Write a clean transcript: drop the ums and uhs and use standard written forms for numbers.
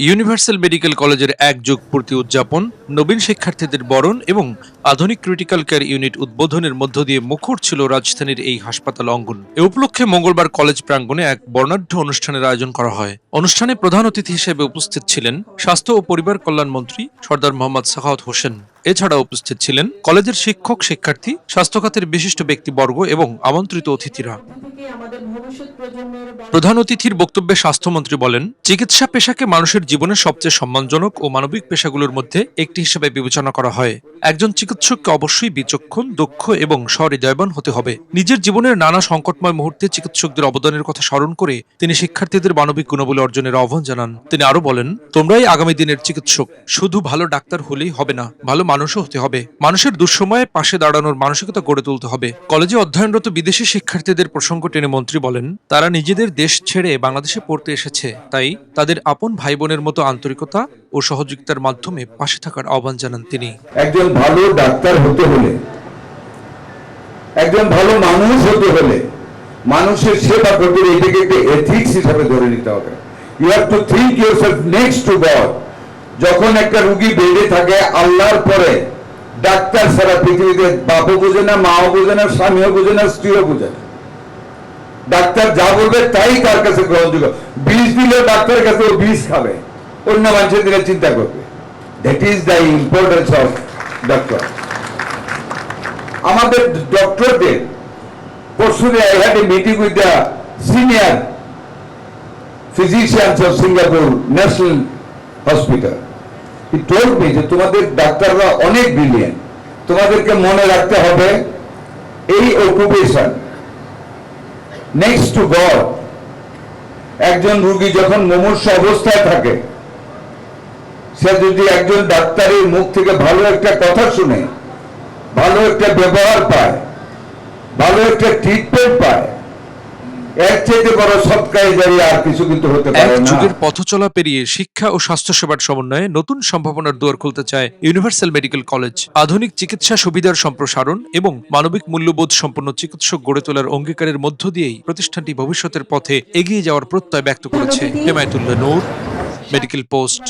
Universal medical কলেজের ১ যুগ পূর্তি উদযাপন, নবীন শিক্ষার্থীদের বরণ এবং আধুনিক ক্রিটিক্যাল কেয়ার ইউনিট উদ্বোধনের মধ্য দিয়ে মুখর ছিল রাজধানীর এই হাসপাতাল অঙ্গন। এ উপলক্ষে মঙ্গলবার কলেজ প্রাঙ্গণে এক বর্ণাঢ্য অনুষ্ঠানের আয়োজন করা হয়। অনুষ্ঠানে প্রধান অতিথি হিসেবে উপস্থিত ছিলেন স্বাস্থ্য ও পরিবার কল্যাণ মন্ত্রী সরদার মোহাম্মদ সাখাওয়াত হোসেন। এছাড়া উপস্থিত ছিলেন কলেজের শিক্ষক, শিক্ষার্থী, স্বাস্থ্য খাতের বিশিষ্ট ব্যক্তিবর্গ এবং আমন্ত্রিত অতিথিরা। প্রধান অতিথির বক্তব্যে স্বাস্থ্যমন্ত্রী বলেন, চিকিৎসা পেশাকে মানুষের জীবনের সবচেয়ে সম্মানজনক ও মানবিক পেশাগুলোর মধ্যে একটি হিসেবে বিবেচনা করা হয়। একজন চিকিৎসককে অবশ্যই বিচক্ষণ, দক্ষ এবং সহৃদয়বান হতে হবে। নিজের জীবনের নানা সংকটময় মুহূর্তে চিকিৎসকদের অবদানের কথা স্মরণ করে তিনি শিক্ষার্থীদের মানবিক গুণাবলী অর্জনের আহ্বান জানান। তিনি আরো বলেন, তোমরাই আগামী দিনের চিকিৎসক। শুধু ভালো ডাক্তার হলেই হবে না, ভালো মানুষও হতে হবে। মানুষের দুঃসময়ে পাশে দাঁড়ানোর মানসিকতা গড়ে তুলতে হবে। কলেজে অধ্যয়নরত বিদেশি শিক্ষার্থীদের প্রসঙ্গ টেনে মন্ত্রী বলেন, তারা নিজেদের দেশ ছেড়ে বাংলাদেশে পড়তে এসেছে, তাই তাদের আপন ভাই বোনের মতো আন্তরিকতা ও সহযোগিতার মাধ্যমে পাশে থাকার আহ্বান জানান তিনি। একজন ভালো ডাক্তার হতে হলে, একজন ভালো মানুষ হতে হলে মানুষের সেবা করতে এটাকে একটা এথিক্স হিসাবে ধরে নিতে হবে। You have to think yourself next to God. যখন একটা রোগী বেডে থাকে, আল্লাহর পরে ডাক্তার সারা পৃথিবীতে বাপও বোঝে না, মাও বোঝে না, স্বামীও বোঝে না, স্ত্রীও বোঝে না। ডাক্তার যা বলবে তাই তার কাছে গ্রহণযোগ্য। বিষ দিলে ডাক্তারের কাছে ও বিষ খাবে, অন্য মানুষের দিলে চিন্তা করবে। That is the importance of doctor. আমাদের ডক্টরদের পরশুদিন I had a meeting with the senior physicians of Singapore national hospital. He told me যে তোমাদের ডাক্তাররা অনেক ব্রিলিয়েন্ট, তোমাদেরকে মনে রাখতে হবে এই অকুপেশন নেক্সট টু গড। একজন রোগী যখন মুমূর্ষ অবস্থায় থাকে, সে যদি একজন ডাক্তারের মুখ থেকে ভালো একটা কথা শুনে, ভালো একটা ব্যবহার পায়, ভালো একটা ট্রিটমেন্ট পায়, এর চেয়ে বড় সৎকারে জারিয়া আর কিছু কিন্তু হতে পারে না। এক যুগের পথচলা পেরিয়ে শিক্ষা ও স্বাস্থ্যসেবার সমন্বয়ে নতুন সম্ভাবনার দুয়ার খুলতে চায় ইউনিভার্সাল মেডিকেল কলেজ। আধুনিক চিকিৎসা সুবিধার সম্প্রসারণ এবং মানবিক মূল্যবোধ সম্পন্ন চিকিৎসক গড়ে তোলার অঙ্গীকারের মধ্য দিয়েই প্রতিষ্ঠানটি ভবিষ্যতের পথে এগিয়ে যাওয়ার প্রত্যয় ব্যক্ত করেছে। হেমায়েতুল্লাহ নূর, মেডিকেল পোস্ট।